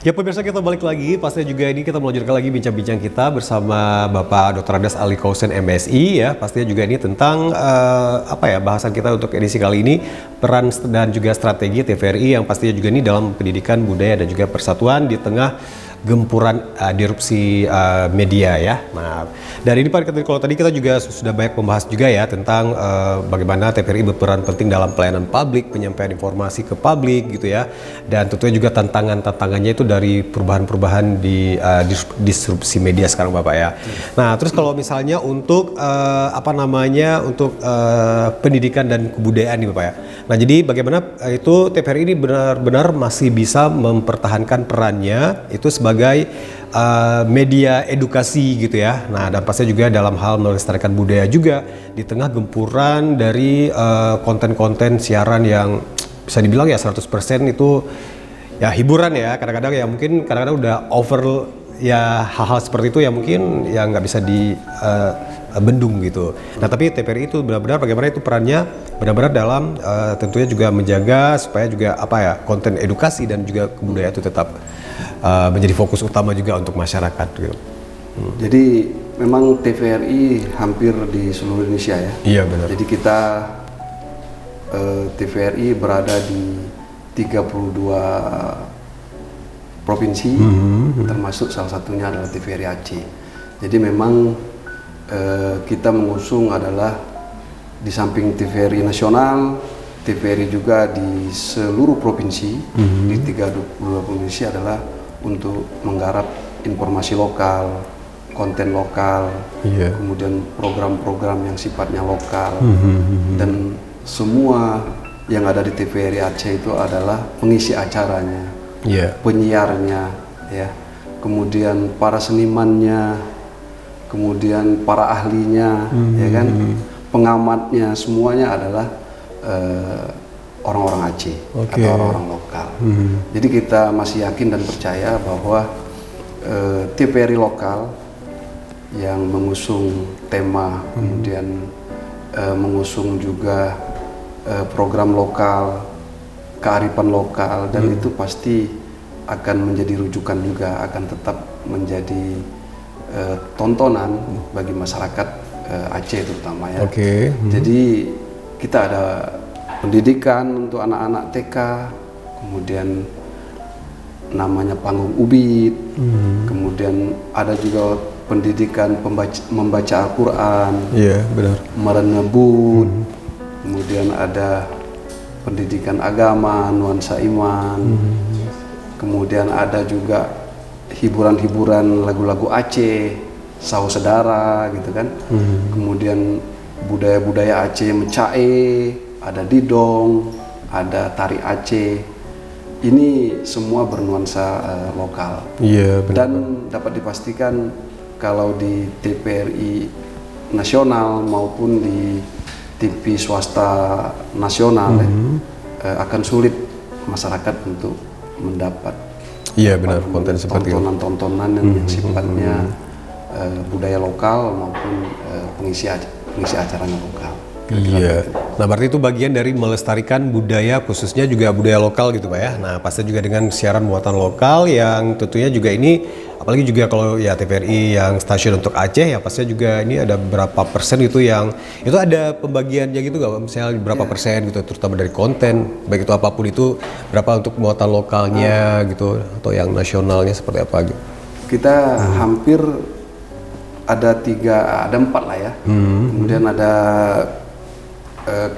Ya pemirsa, kita balik lagi, pastinya juga ini kita melanjutkan lagi bincang-bincang kita bersama Bapak Dr. Andes Ali Kausen MSI ya. Pastinya juga ini tentang bahasan kita untuk edisi kali ini, peran dan juga strategi TVRI yang pastinya juga ini dalam pendidikan budaya dan juga persatuan di tengah gempuran disrupsi media ya. Nah, dari ini Pak, kalau tadi kita juga sudah banyak membahas juga ya tentang bagaimana TVRI berperan penting dalam pelayanan publik, penyampaian informasi ke publik gitu ya. Dan tentunya juga tantangannya itu dari perubahan-perubahan di disrupsi media sekarang Bapak ya. Nah, terus kalau misalnya untuk pendidikan dan kebudayaan nih Bapak ya. Nah, jadi bagaimana itu TVRI ini benar-benar masih bisa mempertahankan perannya itu sebagai media edukasi gitu ya. Nah, dan pastinya juga dalam hal melestarikan budaya juga di tengah gempuran dari konten-konten siaran yang bisa dibilang ya 100% itu ya hiburan ya. Kadang-kadang ya mungkin kadang-kadang udah over ya, hal-hal seperti itu ya mungkin ya nggak bisa bendung gitu. Nah, tapi TVRI itu benar-benar bagaimana itu perannya benar-benar dalam tentunya juga menjaga supaya juga konten edukasi dan juga kebudayaan itu tetap menjadi fokus utama juga untuk masyarakat gitu. Jadi memang TVRI hampir di seluruh Indonesia ya. Iya benar. Jadi kita TVRI berada di 32 provinsi, termasuk salah satunya adalah TVRI Aceh. Jadi memang kita mengusung adalah di samping TVRI nasional, TVRI juga di seluruh provinsi, di 32 provinsi adalah untuk menggarap informasi lokal, konten lokal, kemudian program-program yang sifatnya lokal, dan semua yang ada di TVRI Aceh itu adalah pengisi acaranya, penyiarnya, ya, kemudian para senimannya, kemudian para ahlinya, ya kan, pengamatnya, semuanya adalah orang-orang Aceh atau orang-orang lokal. Jadi kita masih yakin dan percaya bahwa TVRI lokal yang mengusung tema, kemudian mengusung juga program lokal, kearifan lokal, dan itu pasti akan menjadi rujukan juga, akan tetap menjadi tontonan bagi masyarakat Aceh terutama ya. Jadi kita ada pendidikan untuk anak-anak TK, kemudian namanya panggung ubid, kemudian ada juga pendidikan membaca Al-Quran, merenebut, kemudian ada pendidikan agama, nuansa iman, kemudian ada juga hiburan-hiburan lagu-lagu Aceh, sahu sedara gitu kan, kemudian budaya-budaya Aceh, mencae, ada didong, ada tari Aceh. Ini semua bernuansa lokal. Dan dapat dipastikan kalau di TVRI nasional maupun di TV swasta nasional akan sulit masyarakat untuk mendapat konten seperti tontonan-tontonan yang sifatnya budaya lokal maupun pengisi acaranya lokal. Nah, berarti itu bagian dari melestarikan budaya, khususnya juga budaya lokal gitu Pak ya. Nah, pasti juga dengan siaran muatan lokal yang tentunya juga ini, apalagi juga kalau ya TVRI yang stasiun untuk Aceh ya pastinya juga ini ada berapa persen itu yang, itu ada pembagiannya gitu nggak? Misalnya berapa persen gitu, terutama dari konten, baik itu apapun itu, berapa untuk muatan lokalnya gitu, atau yang nasionalnya seperti apa gitu? Kita hampir ada 4 lah ya. Kemudian ada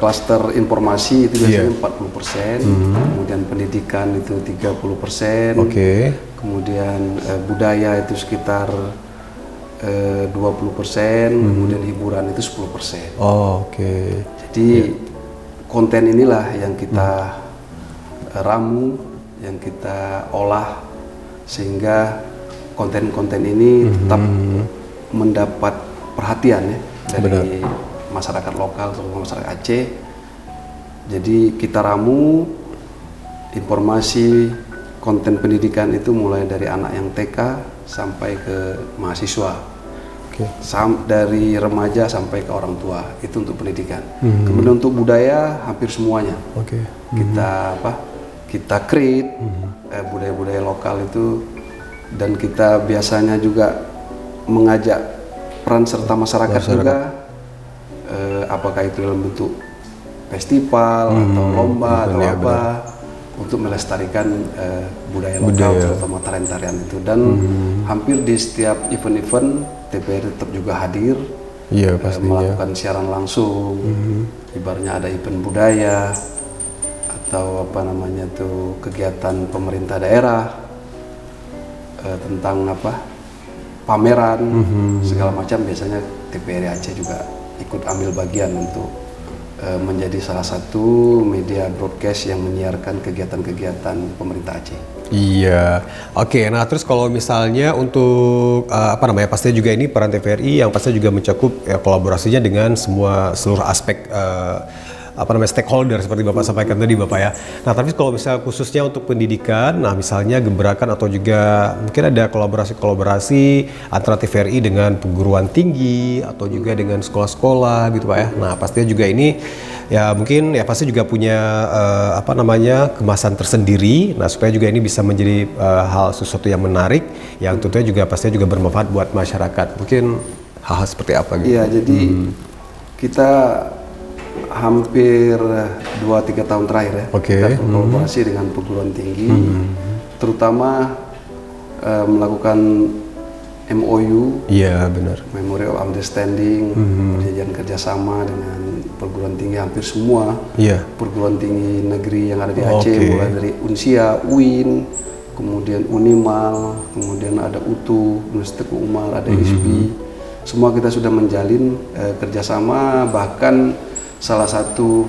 klaster informasi itu biasanya 40%, kemudian pendidikan itu 30%, kemudian budaya itu sekitar 20%, kemudian hiburan itu 10%. Jadi konten inilah yang kita ramu, yang kita olah sehingga konten-konten ini tetap mendapat perhatian ya dari masyarakat lokal, terutama masyarakat Aceh. Jadi kita ramu informasi konten pendidikan itu mulai dari anak yang TK sampai ke mahasiswa, dari remaja sampai ke orang tua, itu untuk pendidikan. Kemudian untuk budaya hampir semuanya kita kita create budaya-budaya lokal itu, dan kita biasanya juga mengajak peran serta masyarakat juga, apakah itu dalam bentuk festival atau lomba atau apa, untuk melestarikan budaya lokal, terutama tarian-tarian itu. Dan hampir di setiap event-event TVRI tetap juga hadir, melakukan siaran langsung, ibaratnya ada event budaya atau apa namanya tuh kegiatan pemerintah daerah tentang apa pameran segala macam, biasanya TVRI Aceh juga ikut ambil bagian untuk menjadi salah satu media broadcast yang menyiarkan kegiatan-kegiatan pemerintah Aceh. Iya, oke. Nah, terus kalau misalnya untuk apa namanya, pastinya juga ini peran TVRI yang pastinya juga mencakup ya, kolaborasinya dengan seluruh aspek apa namanya stakeholder seperti Bapak sampaikan tadi Bapak ya. Nah, tapi kalau misalnya khususnya untuk pendidikan, nah misalnya gebrakan atau juga mungkin ada kolaborasi antara TVRI dengan perguruan tinggi atau juga dengan sekolah-sekolah gitu Pak ya. Nah, pastinya juga ini ya mungkin ya pasti juga punya apa namanya kemasan tersendiri. Nah, supaya juga ini bisa menjadi hal sesuatu yang menarik yang tentunya juga pastinya juga bermanfaat buat masyarakat. Mungkin hal-hal seperti apa gitu. Iya, jadi kita hampir 2-3 tahun terakhir ya, kita berkolaborasi dengan perguruan tinggi, terutama melakukan MOU, benar, Memorandum of Understanding, perjanjian kerjasama dengan perguruan tinggi hampir semua perguruan tinggi negeri yang ada di Aceh, mulai dari Unsia, UIN, kemudian Unimal, kemudian ada UTU, Universitas Teguh Umar, ada ISBI, semua kita sudah menjalin kerjasama. Bahkan salah satu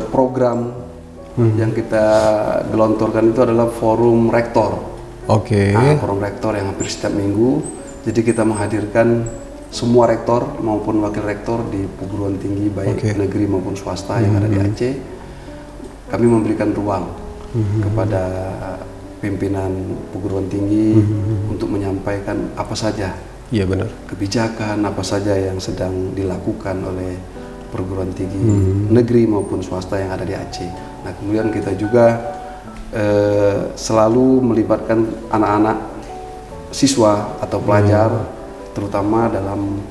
program yang kita gelontorkan itu adalah forum rektor. Forum rektor yang hampir setiap minggu. Jadi kita menghadirkan semua rektor maupun wakil rektor di perguruan tinggi baik negeri maupun swasta yang ada di Aceh. Kami memberikan ruang kepada pimpinan perguruan tinggi untuk menyampaikan apa saja kebijakan, apa saja yang sedang dilakukan oleh perguruan tinggi negeri maupun swasta yang ada di Aceh. Nah, kemudian kita juga selalu melibatkan anak-anak siswa atau pelajar, terutama dalam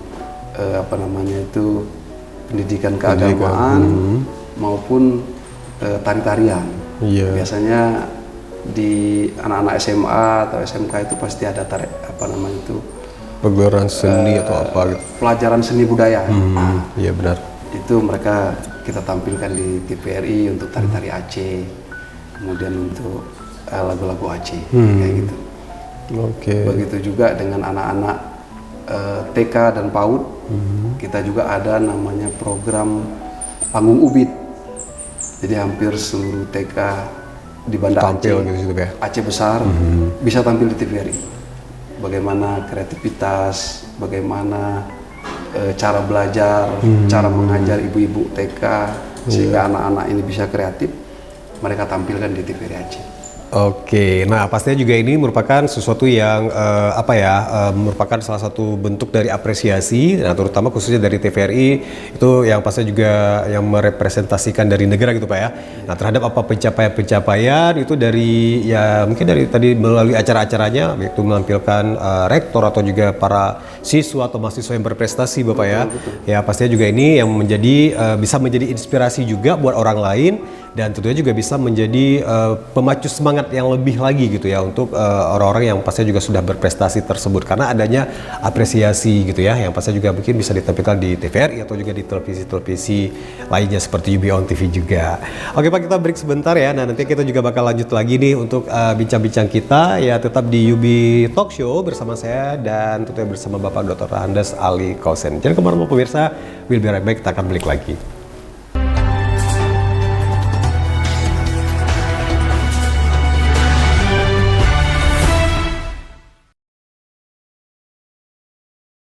apa namanya itu pendidikan keagamaan maupun tari-tarian. Biasanya di anak-anak SMA atau SMK itu pasti ada apa namanya itu pagelaran seni atau apa gitu. Pelajaran seni budaya. Iya benar. Itu mereka kita tampilkan di TVRI untuk tari-tari Aceh, kemudian untuk lagu-lagu Aceh, kayak gitu. Begitu juga dengan anak-anak TK dan PAUD, kita juga ada namanya program panggung ubid. Jadi hampir seluruh TK di Banda Aceh, Aceh besar bisa tampil di TVRI. Bagaimana kreativitas, bagaimana cara belajar, cara mengajar ibu-ibu TK sehingga anak-anak ini bisa kreatif, mereka tampilkan di TVRI Aceh. Nah pastinya juga ini merupakan sesuatu yang merupakan salah satu bentuk dari apresiasi, nah terutama khususnya dari TVRI itu yang pastinya juga yang merepresentasikan dari negara gitu Pak ya. Nah terhadap apa pencapaian-pencapaian itu dari ya mungkin dari tadi melalui acara-acaranya, yaitu menampilkan rektor atau juga para siswa atau mahasiswa yang berprestasi Bapak ya. Ya pastinya juga ini yang menjadi bisa menjadi inspirasi juga buat orang lain. Dan tentunya juga bisa menjadi pemacu semangat yang lebih lagi gitu ya untuk orang-orang yang pastinya juga sudah berprestasi tersebut, karena adanya apresiasi gitu ya yang pastinya juga mungkin bisa ditampilkan di TVRI atau juga di televisi-televisi lainnya seperti UB On TV juga. Oke Pak, kita break sebentar ya. Nah nanti kita juga bakal lanjut lagi nih untuk bincang-bincang kita ya, tetap di UB Talk Show bersama saya dan tentunya bersama Bapak Dr. Andes Ali Kausen. Jangan kemana-mana pemirsa, we'll be right back, kita akan balik lagi.